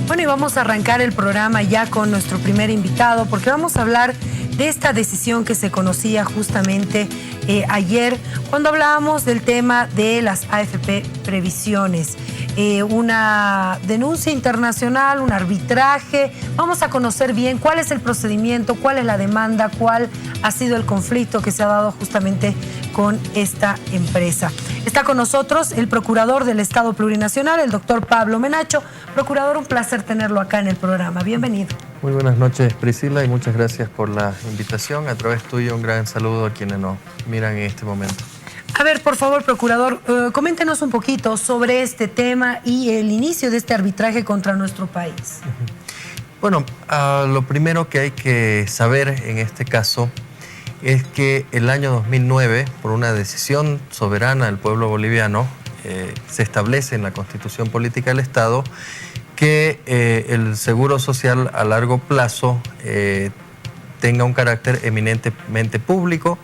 Bueno, y vamos a arrancar el programa ya con nuestro primer invitado, porque vamos a hablar de esta decisión que se conocía justamente ayer, cuando hablábamos del tema de las AFP Previsiones. Una denuncia internacional, un arbitraje. Vamos a conocer bien cuál es el procedimiento, cuál es la demanda, cuál ha sido el conflicto que se ha dado justamente con esta empresa. Está con nosotros el procurador del Estado Plurinacional, el doctor Pablo Menacho. Procurador, un placer tenerlo acá en el programa. Bienvenido. Muy buenas noches, Priscila, y muchas gracias por la invitación. A través tuyo, un gran saludo a quienes nos miran en este momento. A ver, por favor, procurador, coméntenos un poquito sobre este tema y el inicio de este arbitraje contra nuestro país. Bueno, lo primero que hay que saber en este caso es que el año 2009, por una decisión soberana del pueblo boliviano, se establece en la Constitución Política del Estado que el seguro social a largo plazo tenga un carácter eminentemente público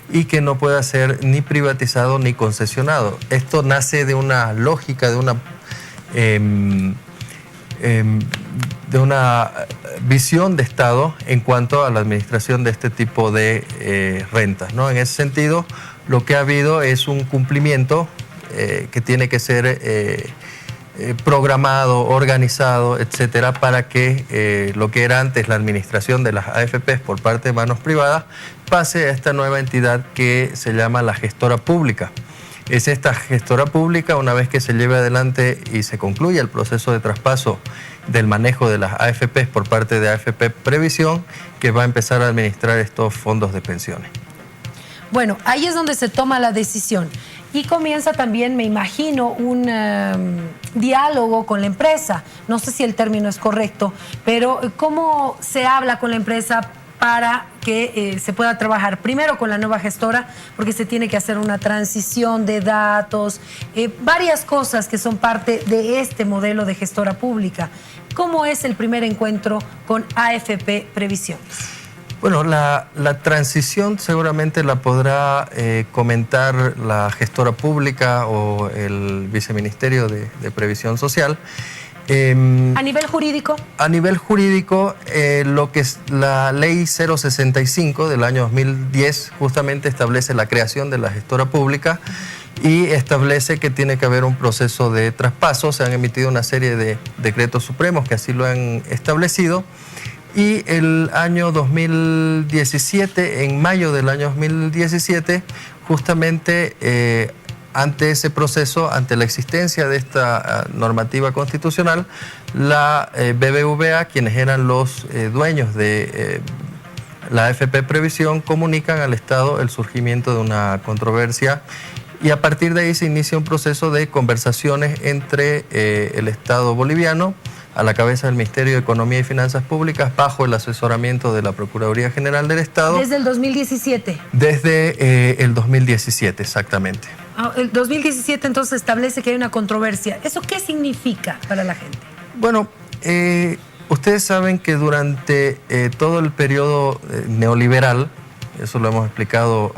y que no pueda ser ni privatizado ni concesionado. Esto nace de una lógica, de una visión de Estado en cuanto a la administración de este tipo de rentas, ¿no? En ese sentido, lo que ha habido es un cumplimiento que tiene que ser programado, organizado, etcétera, para que lo que era antes la administración de las AFPs por parte de manos privadas pase a esta nueva entidad que se llama la gestora pública. Es esta gestora pública, una vez que se lleve adelante y se concluya el proceso de traspaso del manejo de las AFPs por parte de AFP Previsión, que va a empezar a administrar estos fondos de pensiones. Bueno, ahí es donde se toma la decisión. Y comienza también, me imagino, un diálogo con la empresa. No sé si el término es correcto, pero ¿cómo se habla con la empresa para que se pueda trabajar primero con la nueva gestora? Porque se tiene que hacer una transición de datos, varias cosas que son parte de este modelo de gestora pública. ¿Cómo es el primer encuentro con AFP Previsiones? Bueno, la transición seguramente la podrá comentar la gestora pública o el viceministerio de Previsión Social. ¿A nivel jurídico? A nivel jurídico, lo que es la ley 065 del año 2010 justamente establece la creación de la gestora pública y establece que tiene que haber un proceso de traspaso. Se han emitido una serie de decretos supremos que así lo han establecido. Y el año 2017, en mayo del año 2017, justamente ante ese proceso, ante la existencia de esta normativa constitucional, la BBVA, quienes eran los dueños de la AFP Previsión, comunican al Estado el surgimiento de una controversia y a partir de ahí se inicia un proceso de conversaciones entre el Estado boliviano, a la cabeza del Ministerio de Economía y Finanzas Públicas, bajo el asesoramiento de la Procuraduría General del Estado. ¿Desde el 2017? Desde el 2017, exactamente. El 2017 entonces establece que hay una controversia. ¿Eso qué significa para la gente? Bueno, ustedes saben que durante todo el periodo neoliberal, eso lo hemos explicado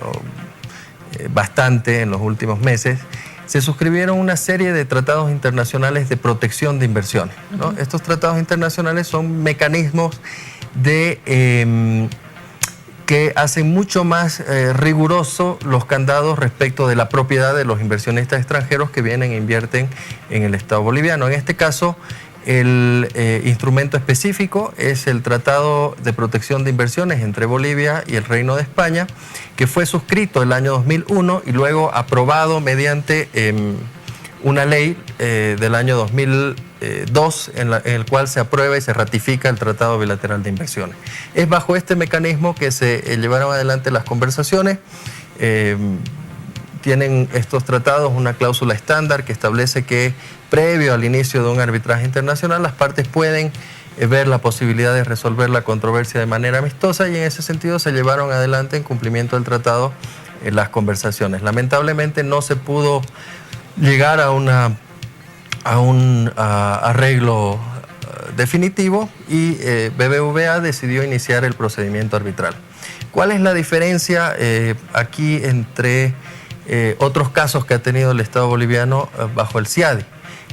bastante en los últimos meses, se suscribieron una serie de tratados internacionales de protección de inversiones, ¿no? Estos tratados internacionales son mecanismos que hacen mucho más riguroso los candados respecto de la propiedad de los inversionistas extranjeros que vienen e invierten en el Estado boliviano. En este caso, el instrumento específico es el Tratado de Protección de Inversiones entre Bolivia y el Reino de España, que fue suscrito el año 2001 y luego aprobado mediante una ley del año 2002 en el cual se aprueba y se ratifica el Tratado Bilateral de Inversiones. Es bajo este mecanismo que se llevaron adelante las conversaciones. Tienen estos tratados una cláusula estándar que establece que previo al inicio de un arbitraje internacional las partes pueden ver la posibilidad de resolver la controversia de manera amistosa y en ese sentido se llevaron adelante en cumplimiento del tratado las conversaciones. Lamentablemente no se pudo llegar a un arreglo definitivo y BBVA decidió iniciar el procedimiento arbitral. ¿Cuál es la diferencia aquí entre otros casos que ha tenido el Estado boliviano bajo el CIADI?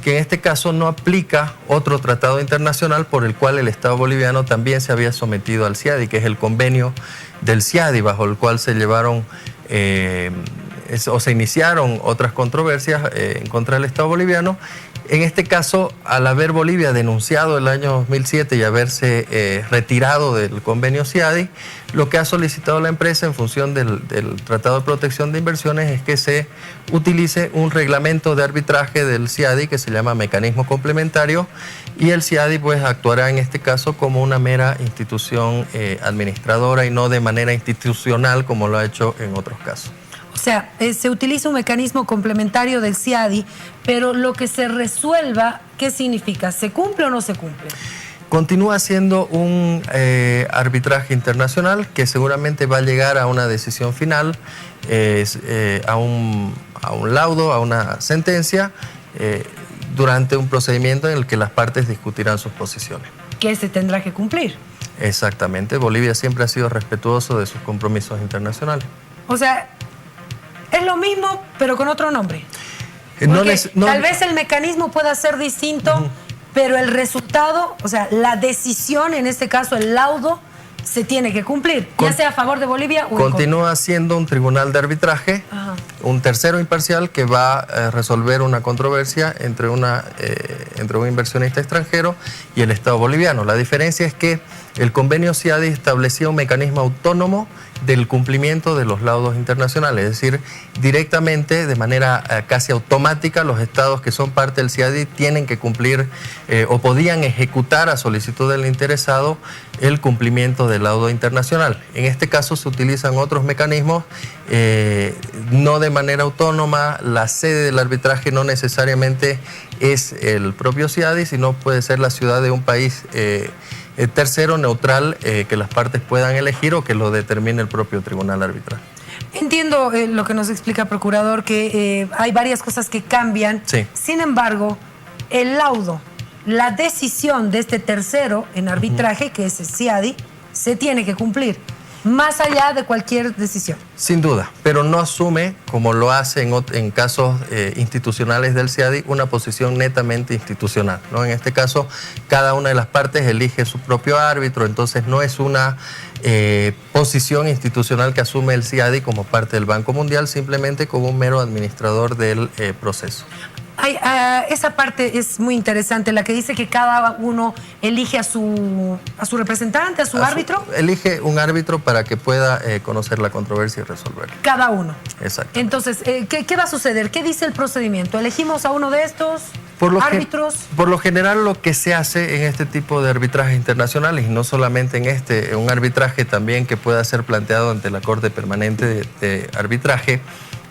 que en este caso no aplica otro tratado internacional por el cual el Estado boliviano también se había sometido al CIADI, que es el convenio del CIADI, bajo el cual se llevaron o se iniciaron otras controversias en contra del Estado boliviano. En este caso, al haber Bolivia denunciado el año 2007 y haberse retirado del convenio CIADI, lo que ha solicitado la empresa en función del Tratado de Protección de Inversiones es que se utilice un reglamento de arbitraje del CIADI que se llama mecanismo complementario, y el CIADI pues actuará en este caso como una mera institución administradora y no de manera institucional como lo ha hecho en otros casos. O sea, se utiliza un mecanismo complementario del CIADI, pero lo que se resuelva, ¿qué significa? ¿Se cumple o no se cumple? Continúa siendo un arbitraje internacional que seguramente va a llegar a una decisión final, a un laudo, a una sentencia, durante un procedimiento en el que las partes discutirán sus posiciones. ¿Qué se tendrá que cumplir? Exactamente. Bolivia siempre ha sido respetuoso de sus compromisos internacionales. O sea, es lo mismo, pero con otro nombre. Tal vez el mecanismo pueda ser distinto, pero el resultado, o sea, la decisión, en este caso el laudo, se tiene que cumplir, ya sea a favor de Bolivia o en contra. Continúa siendo un tribunal de arbitraje, un tercero imparcial que va a resolver una controversia entre un inversionista extranjero y el Estado boliviano. La diferencia es que el convenio CIADI establecía un mecanismo autónomo del cumplimiento de los laudos internacionales, es decir, directamente, de manera casi automática, los estados que son parte del CIADI tienen que cumplir o podían ejecutar a solicitud del interesado el cumplimiento del laudo internacional. En este caso se utilizan otros mecanismos, no de manera autónoma. La sede del arbitraje no necesariamente es el propio CIADI, sino puede ser la ciudad de un país tercero, neutral, que las partes puedan elegir o que lo determine el propio tribunal arbitral. Entiendo lo que nos explica el procurador, que hay varias cosas que cambian. Sí. Sin embargo, el laudo, la decisión de este tercero en arbitraje, que es el CIADI, se tiene que cumplir, más allá de cualquier decisión. Sin duda, pero no asume, como lo hace en casos institucionales del CIADI, una posición netamente institucional, ¿no? En este caso, cada una de las partes elige su propio árbitro, entonces no es una posición institucional que asume el CIADI como parte del Banco Mundial, simplemente como un mero administrador del proceso. Esa parte es muy interesante, la que dice que cada uno elige a su representante, a su árbitro. Elige un árbitro para que pueda conocer la controversia y resolverla. Cada uno. Exacto. Entonces, ¿qué va a suceder? ¿Qué dice el procedimiento? ¿Elegimos a uno de estos árbitros? Por lo general, lo que se hace en este tipo de arbitrajes internacionales, y no solamente en un arbitraje también que pueda ser planteado ante la Corte Permanente de Arbitraje,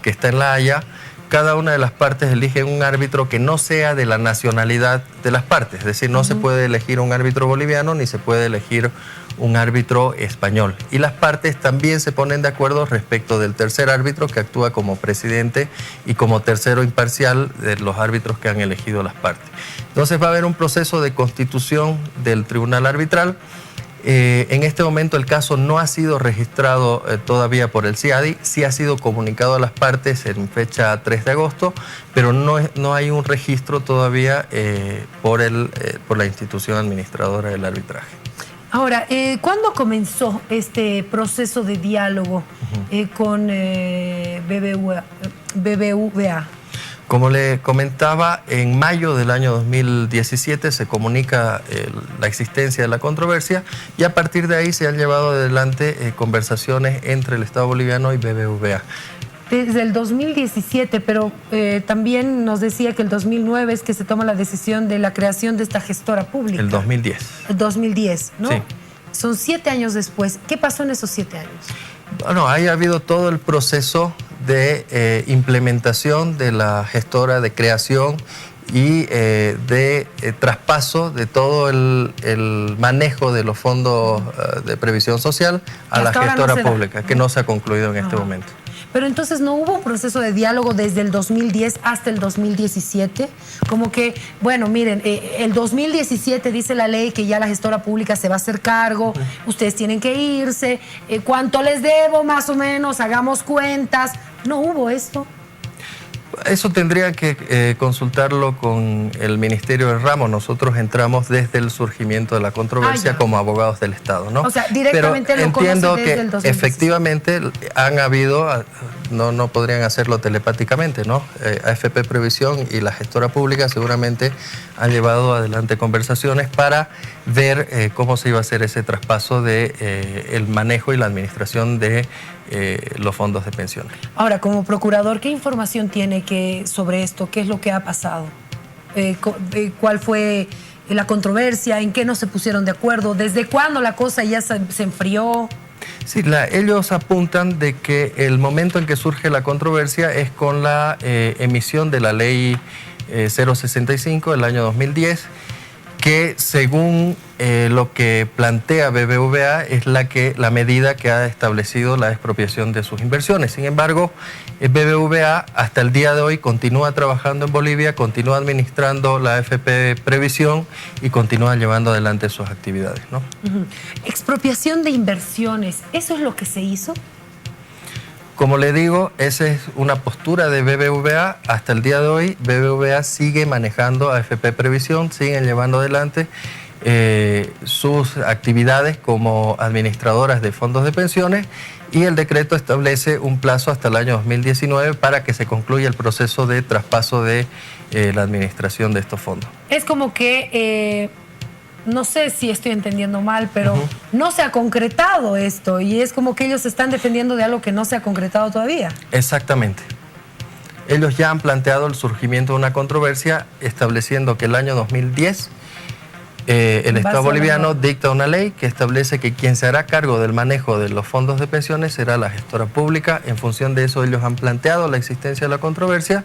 que está en La Haya, cada una de las partes elige un árbitro que no sea de la nacionalidad de las partes. Es decir, no se puede elegir un árbitro boliviano ni se puede elegir un árbitro español. Y las partes también se ponen de acuerdo respecto del tercer árbitro, que actúa como presidente y como tercero imparcial de los árbitros que han elegido las partes. Entonces va a haber un proceso de constitución del tribunal arbitral. En este momento el caso no ha sido registrado todavía por el CIADI, sí ha sido comunicado a las partes en fecha 3 de agosto, pero no hay un registro todavía por la institución administradora del arbitraje. Ahora, ¿cuándo comenzó este proceso de diálogo con BBVA? Como le comentaba, en mayo del año 2017 se comunica la existencia de la controversia y a partir de ahí se han llevado adelante conversaciones entre el Estado boliviano y BBVA. Desde el 2017, pero también nos decía que el 2009 es que se toma la decisión de la creación de esta gestora pública. El 2010. El 2010, ¿no? Sí. Son 7 años después. ¿Qué pasó en esos 7 años? Bueno, ahí ha habido todo el proceso de implementación de la gestora, de creación y de traspaso de todo el manejo de los fondos de previsión social a la gestora pública, que no se ha concluido en este momento. Pero entonces no hubo un proceso de diálogo desde el 2010 hasta el 2017, como que, bueno, miren, el 2017 dice la ley que ya la gestora pública se va a hacer cargo, ustedes tienen que irse, ¿cuánto les debo más o menos? Hagamos cuentas. ¿No hubo esto? Eso tendría que consultarlo con el Ministerio del Ramo. Nosotros entramos desde el surgimiento de la controversia como abogados del Estado, ¿no? O sea, directamente pero lo entiendo conoce desde que el 2016. efectivamente han habido, no podrían hacerlo telepáticamente, ¿no? AFP Previsión y la gestora pública seguramente han llevado adelante conversaciones para ver cómo se iba a hacer ese traspaso de el manejo y la administración de los fondos de pensiones. Ahora, como procurador, ¿qué información tiene sobre esto? ¿Qué es lo que ha pasado? ¿Cuál fue la controversia? ¿En qué no se pusieron de acuerdo? ¿Desde cuándo la cosa ya se enfrió? Sí, ellos apuntan de que el momento en que surge la controversia es con la emisión de la ley 065 del año 2010, que según lo que plantea BBVA es la medida que ha establecido la expropiación de sus inversiones. Sin embargo, BBVA hasta el día de hoy continúa trabajando en Bolivia, continúa administrando la AFP Previsión y continúa llevando adelante sus actividades, ¿no? Expropiación de inversiones, ¿eso es lo que se hizo? Como le digo, esa es una postura de BBVA. Hasta el día de hoy, BBVA sigue manejando AFP Previsión, siguen llevando adelante sus actividades como administradoras de fondos de pensiones, y el decreto establece un plazo hasta el año 2019 para que se concluya el proceso de traspaso de la administración de estos fondos. Es como que... no sé si estoy entendiendo mal, pero no se ha concretado esto y es como que ellos se están defendiendo de algo que no se ha concretado todavía. Exactamente. Ellos ya han planteado el surgimiento de una controversia estableciendo que el año 2010 el Estado boliviano dicta una ley que establece que quien se hará cargo del manejo de los fondos de pensiones será la gestora pública. En función de eso ellos han planteado la existencia de la controversia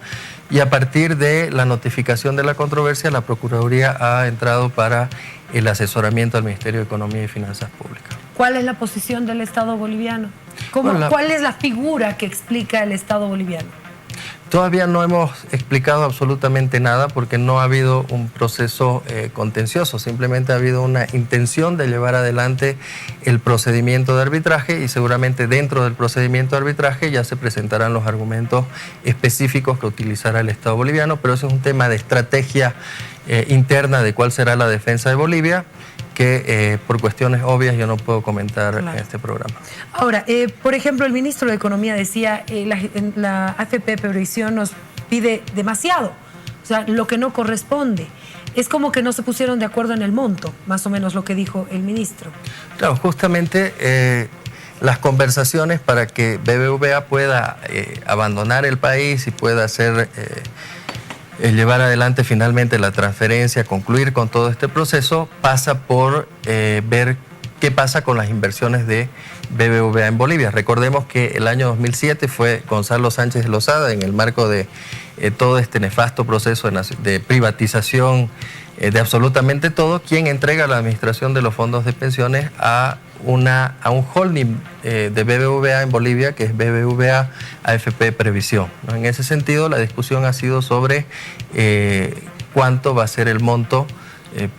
y a partir de la notificación de la controversia la Procuraduría ha entrado para el asesoramiento al Ministerio de Economía y Finanzas Públicas. ¿Cuál es la posición del Estado boliviano? ¿Cuál es la figura que explica el Estado boliviano? Todavía no hemos explicado absolutamente nada porque no ha habido un proceso contencioso, simplemente ha habido una intención de llevar adelante el procedimiento de arbitraje y seguramente dentro del procedimiento de arbitraje ya se presentarán los argumentos específicos que utilizará el Estado boliviano, pero eso es un tema de estrategia interna de cuál será la defensa de Bolivia, que por cuestiones obvias yo no puedo comentar en este programa. Ahora, por ejemplo, el ministro de Economía decía, la AFP Previsión nos pide demasiado, o sea, lo que no corresponde. Es como que no se pusieron de acuerdo en el monto, más o menos lo que dijo el ministro. Claro, justamente las conversaciones para que BBVA pueda abandonar el país y pueda hacer... llevar adelante finalmente la transferencia, concluir con todo este proceso, pasa por ver qué pasa con las inversiones de BBVA en Bolivia. Recordemos que el año 2007 fue Gonzalo Sánchez de Lozada, en el marco de todo este nefasto proceso de privatización de absolutamente todo, quien entrega la administración de los fondos de pensiones a un holding de BBVA en Bolivia, que es BBVA AFP Previsión, ¿no? En ese sentido, la discusión ha sido sobre cuánto va a ser el monto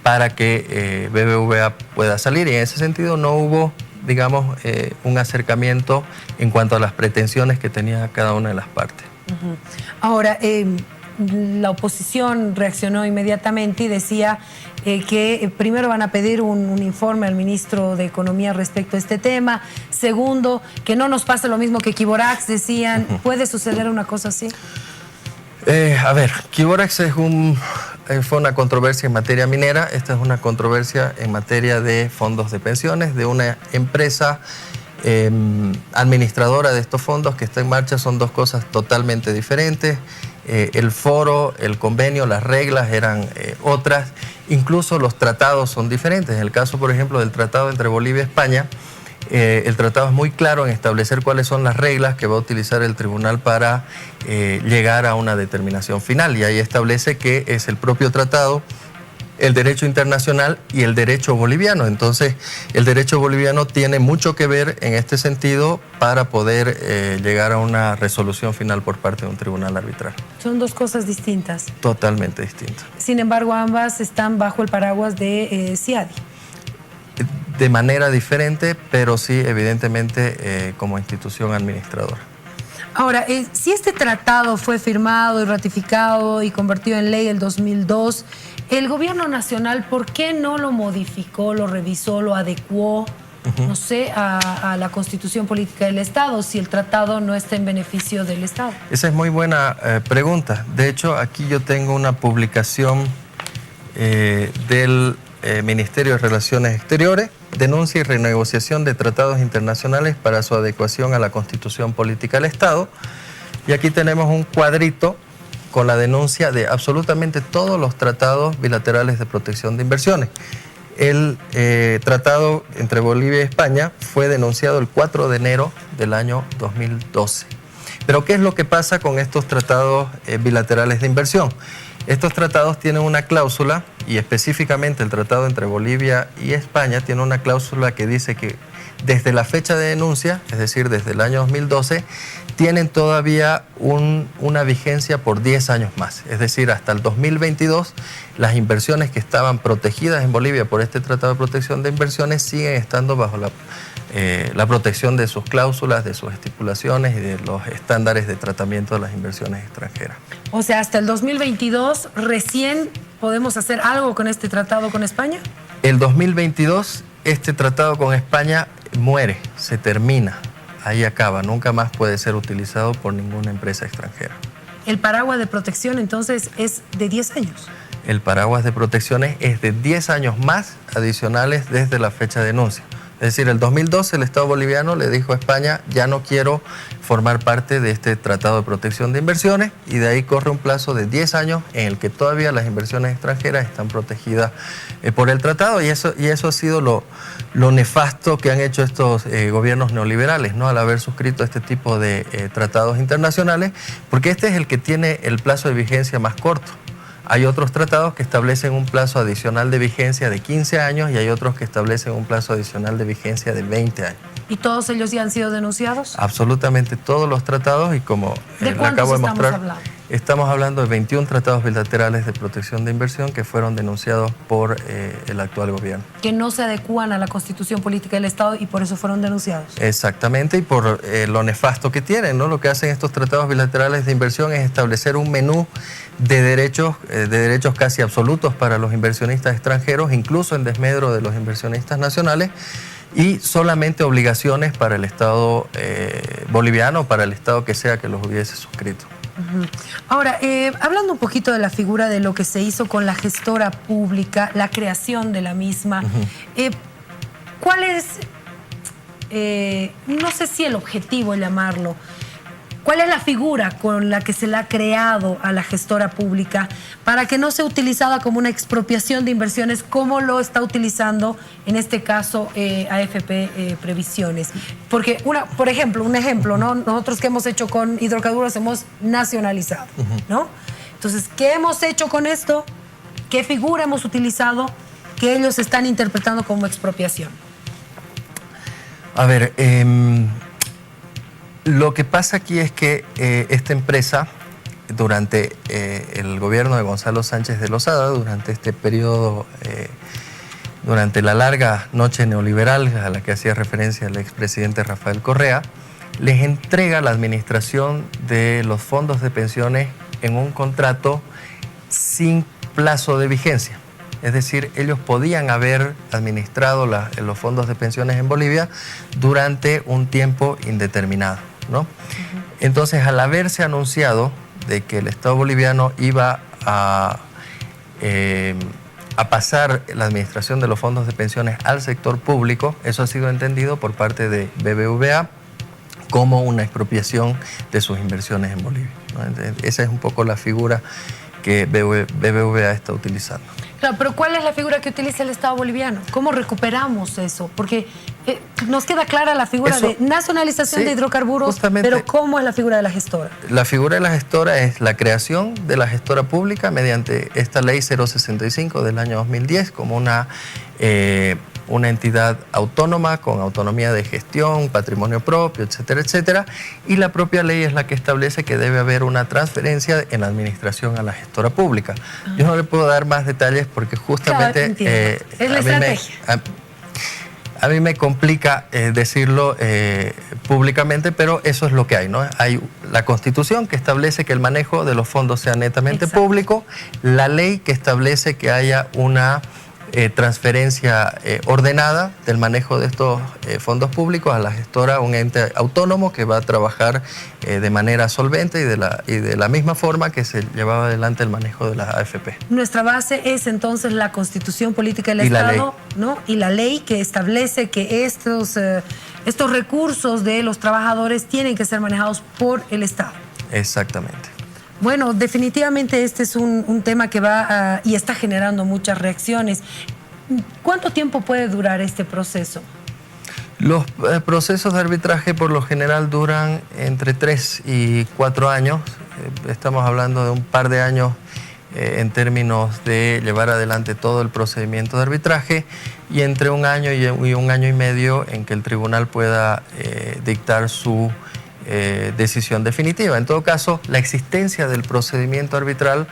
para que BBVA pueda salir, y en ese sentido no hubo, digamos, un acercamiento en cuanto a las pretensiones que tenía cada una de las partes. Ahora, la oposición reaccionó inmediatamente y decía que primero van a pedir un informe al ministro de Economía respecto a este tema. Segundo, que no nos pase lo mismo que Quiborax, decían. ¿Puede suceder una cosa así? A ver, Quiborax fue una controversia en materia minera. Esta es una controversia en materia de fondos de pensiones de una empresa administradora de estos fondos que está en marcha. Son dos cosas totalmente diferentes. El foro, el convenio, las reglas eran otras, incluso los tratados son diferentes. En el caso, por ejemplo, del tratado entre Bolivia y España, el tratado es muy claro en establecer cuáles son las reglas que va a utilizar el tribunal para llegar a una determinación final, y ahí establece que es el propio tratado, el derecho internacional y el derecho boliviano. Entonces, el derecho boliviano tiene mucho que ver en este sentido para poder llegar a una resolución final por parte de un tribunal arbitral. Son dos cosas distintas. Totalmente distintas. Sin embargo, ambas están bajo el paraguas de CIADI. De manera diferente, pero sí, evidentemente, como institución administradora. Ahora, si este tratado fue firmado y ratificado y convertido en ley el 2002, el gobierno nacional, ¿por qué no lo modificó, lo revisó, lo adecuó, no sé, a la Constitución Política del Estado, si el tratado no está en beneficio del Estado? Esa es muy buena pregunta. De hecho, aquí yo tengo una publicación del Ministerio de Relaciones Exteriores, denuncia y renegociación de tratados internacionales para su adecuación a la Constitución Política del Estado. Y aquí tenemos un cuadrito con la denuncia de absolutamente todos los tratados bilaterales de protección de inversiones. El tratado entre Bolivia y España fue denunciado el 4 de enero del año 2012. Pero ¿qué es lo que pasa con estos tratados bilaterales de inversión? Estos tratados tienen una cláusula, y específicamente el tratado entre Bolivia y España tiene una cláusula que dice que desde la fecha de denuncia, es decir, desde el año 2012, tienen todavía una vigencia por 10 años más. Es decir, hasta el 2022, las inversiones que estaban protegidas en Bolivia por este Tratado de Protección de Inversiones siguen estando bajo la protección de sus cláusulas, de sus estipulaciones y de los estándares de tratamiento de las inversiones extranjeras. O sea, hasta el 2022 recién podemos hacer algo con este tratado con España. El 2022, este tratado con España muere, se termina, ahí acaba, nunca más puede ser utilizado por ninguna empresa extranjera. El paraguas de protección entonces es de 10 años. El paraguas de protecciones es de 10 años más adicionales desde la fecha de denuncia. Es decir, el 2012 el Estado boliviano le dijo a España, ya no quiero formar parte de este Tratado de Protección de Inversiones, y de ahí corre un plazo de 10 años en el que todavía las inversiones extranjeras están protegidas por el tratado, y eso ha sido lo nefasto que han hecho estos gobiernos neoliberales, ¿no? Al haber suscrito este tipo de tratados internacionales, porque este es el que tiene el plazo de vigencia más corto. Hay otros tratados que establecen un plazo adicional de vigencia de 15 años y hay otros que establecen un plazo adicional de vigencia de 20 años. ¿Y todos ellos ya han sido denunciados? Absolutamente todos los tratados, y como le acabo de mostrar, estamos hablando de 21 tratados bilaterales de protección de inversión que fueron denunciados por el actual gobierno. Que no se adecúan a la Constitución Política del Estado y por eso fueron denunciados. Exactamente, y por lo nefasto que tienen, ¿no? Lo que hacen estos tratados bilaterales de inversión es establecer un menú de derechos casi absolutos para los inversionistas extranjeros, incluso en desmedro de los inversionistas nacionales, y solamente obligaciones para el Estado boliviano, para el Estado que sea que los hubiese suscrito. Ahora, hablando un poquito de la figura de lo que se hizo con la gestora pública, la creación de la misma, ¿cuál es, no sé si el objetivo llamarlo, cuál es la figura con la que se le ha creado a la gestora pública para que no sea utilizada como una expropiación de inversiones como lo está utilizando en este caso AFP Previsiones? Porque, por ejemplo, ¿no? Nosotros que hemos hecho con hidrocarburos hemos nacionalizado, ¿no? Entonces, ¿qué hemos hecho con esto? ¿Qué figura hemos utilizado que ellos están interpretando como expropiación? A ver, lo que pasa aquí es que esta empresa, durante el gobierno de Gonzalo Sánchez de Lozada, durante este periodo, durante la larga noche neoliberal a la que hacía referencia el expresidente Rafael Correa, les entrega la administración de los fondos de pensiones en un contrato sin plazo de vigencia. Es decir, ellos podían haber administrado los fondos de pensiones en Bolivia durante un tiempo indeterminado, ¿no? Entonces, al haberse anunciado de que el Estado boliviano iba a pasar la administración de los fondos de pensiones al sector público, eso ha sido entendido por parte de BBVA como una expropiación de sus inversiones en Bolivia, ¿no? Entonces, esa es un poco la figura que BBVA está utilizando. Claro, pero ¿cuál es la figura que utiliza el Estado boliviano? ¿Cómo recuperamos eso? Porque nos queda clara la figura de nacionalización de hidrocarburos, pero ¿cómo es la figura de la gestora? La figura de la gestora es la creación de la gestora pública mediante esta ley 065 del año 2010 como una entidad autónoma con autonomía de gestión, patrimonio propio, etcétera, etcétera. Y la propia ley es la que establece que debe haber una transferencia en la administración a la gestora pública. Yo no le puedo dar más detalles porque justamente es la estrategia. A mí me complica decirlo públicamente, pero eso es lo que hay, ¿no? Hay la Constitución que establece que el manejo de los fondos sea netamente público, la ley que establece que haya una transferencia ordenada del manejo de estos fondos públicos a la gestora, un ente autónomo que va a trabajar de manera solvente y de la misma forma que se llevaba adelante el manejo de las AFP. Nuestra base es entonces la Constitución Política del Estado, ¿no? Y la ley que establece que estos recursos de los trabajadores tienen que ser manejados por el Estado. Exactamente. Bueno, definitivamente este es un tema que va y está generando muchas reacciones. ¿Cuánto tiempo puede durar este proceso? Los procesos de arbitraje por lo general duran entre 3 y 4 años. Estamos hablando de un par de años en términos de llevar adelante todo el procedimiento de arbitraje y entre un año y un año y medio en que el tribunal pueda dictar su decisión definitiva. En todo caso, la existencia del procedimiento arbitral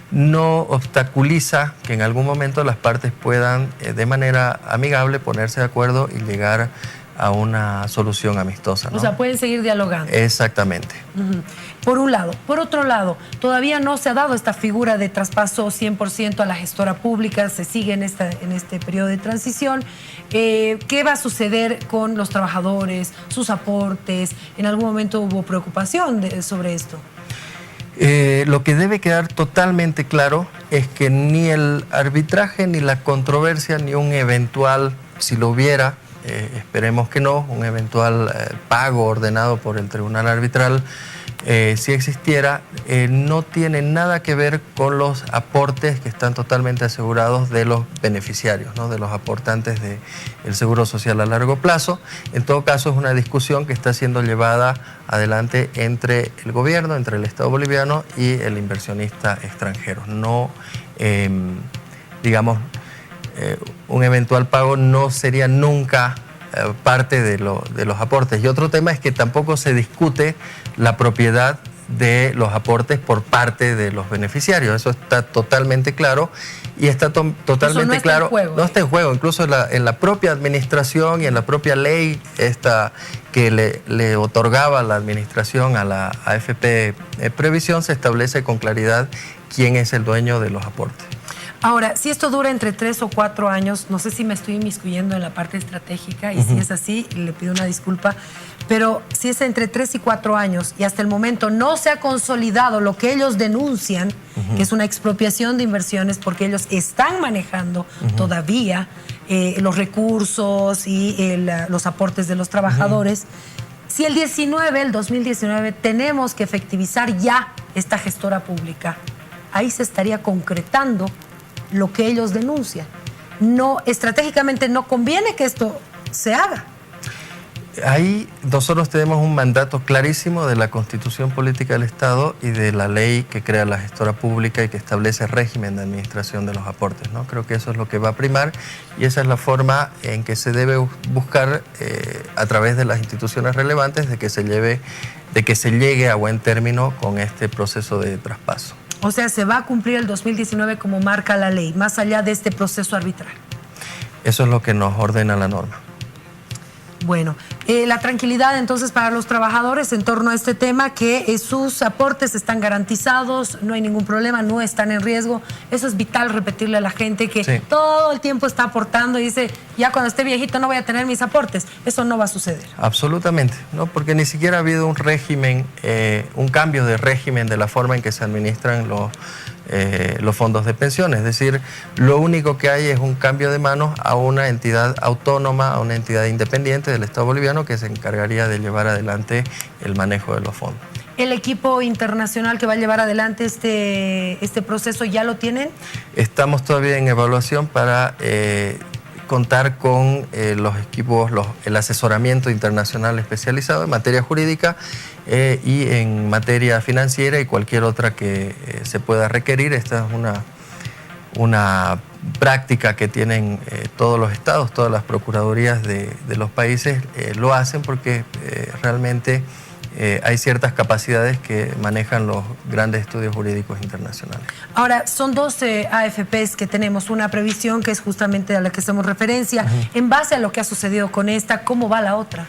no obstaculiza que en algún momento las partes puedan de manera amigable ponerse de acuerdo y llegar a una solución amistosa, ¿no? O sea, pueden seguir dialogando. Exactamente. Por un lado. Por otro lado, todavía no se ha dado esta figura de traspaso 100% a la gestora pública, se sigue en este periodo de transición. ¿Qué va a suceder con los trabajadores, sus aportes? ¿En algún momento hubo preocupación sobre esto? Lo que debe quedar totalmente claro es que ni el arbitraje, ni la controversia, ni un eventual, si lo hubiera, esperemos que no, un eventual pago ordenado por el tribunal arbitral, si existiera, no tiene nada que ver con los aportes que están totalmente asegurados de los beneficiarios, ¿no? De los aportantes del Seguro Social a largo plazo. En todo caso, es una discusión que está siendo llevada adelante entre el gobierno, entre el Estado boliviano y el inversionista extranjero. No, un eventual pago no sería nunca parte de los aportes. Y otro tema es que tampoco se discute la propiedad de los aportes por parte de los beneficiarios. Eso está totalmente claro y está totalmente claro. No está en juego. Incluso en la propia administración y en la propia ley que le otorgaba la administración a la AFP Previsión se establece con claridad quién es el dueño de los aportes. Ahora, si esto dura entre 3 o 4 años, no sé si me estoy inmiscuyendo en la parte estratégica y si es así, le pido una disculpa, pero si es entre 3 y 4 años y hasta el momento no se ha consolidado lo que ellos denuncian, que es una expropiación de inversiones porque ellos están manejando todavía los recursos y los aportes de los trabajadores, si el 2019, tenemos que efectivizar ya esta gestora pública, ahí se estaría concretando lo que ellos denuncian. No, estratégicamente no conviene que esto se haga. Ahí nosotros tenemos un mandato clarísimo de la Constitución Política del Estado y de la ley que crea la gestora pública y que establece régimen de administración de los aportes, ¿no? Creo que eso es lo que va a primar y esa es la forma en que se debe buscar a través de las instituciones relevantes de que se llegue a buen término con este proceso de traspaso. O sea, se va a cumplir el 2019 como marca la ley, más allá de este proceso arbitral. Eso es lo que nos ordena la norma. Bueno, la tranquilidad entonces para los trabajadores en torno a este tema, que sus aportes están garantizados, no hay ningún problema, no están en riesgo. Eso es vital repetirle a la gente que todo el tiempo está aportando y dice, ya cuando esté viejito no voy a tener mis aportes. Eso no va a suceder. Absolutamente, ¿no? Porque ni siquiera ha habido un régimen, un cambio de régimen de la forma en que se administran los fondos de pensiones. Es decir, lo único que hay es un cambio de manos a una entidad autónoma, a una entidad independiente del Estado boliviano que se encargaría de llevar adelante el manejo de los fondos. ¿El equipo internacional que va a llevar adelante este proceso ya lo tienen? Estamos todavía en evaluación para contar con los equipos, el asesoramiento internacional especializado en materia jurídica y en materia financiera y cualquier otra que se pueda requerir. Esta es una práctica que tienen todos los estados, todas las procuradurías de los países lo hacen porque realmente hay ciertas capacidades que manejan los grandes estudios jurídicos internacionales. Ahora, son 12 AFPs que tenemos, una previsión que es justamente a la que hacemos referencia. En base a lo que ha sucedido con esta, ¿cómo va la otra?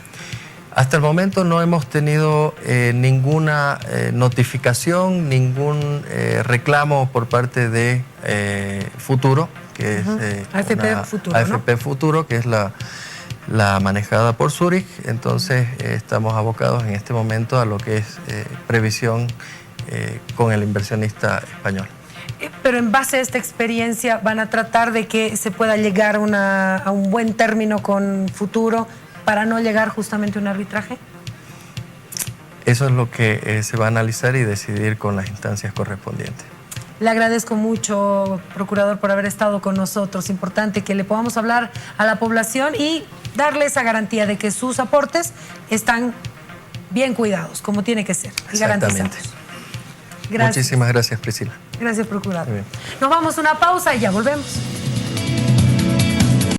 Hasta el momento no hemos tenido ninguna notificación, ningún reclamo por parte de Futuro, que es AFP Futuro, AFP ¿no? Futuro, que es la manejada por Zurich. Entonces estamos abocados en este momento a lo que es previsión con el inversionista español. Pero en base a esta experiencia, ¿van a tratar de que se pueda llegar a un buen término con Futuro para no llegar justamente a un arbitraje? Eso es lo que se va a analizar y decidir con las instancias correspondientes. Le agradezco mucho, procurador, por haber estado con nosotros. Importante que le podamos hablar a la población y darle esa garantía de que sus aportes están bien cuidados, como tiene que ser, y garantizados. Gracias. Muchísimas gracias, Priscila. Gracias, procurador. Nos vamos a una pausa y ya volvemos.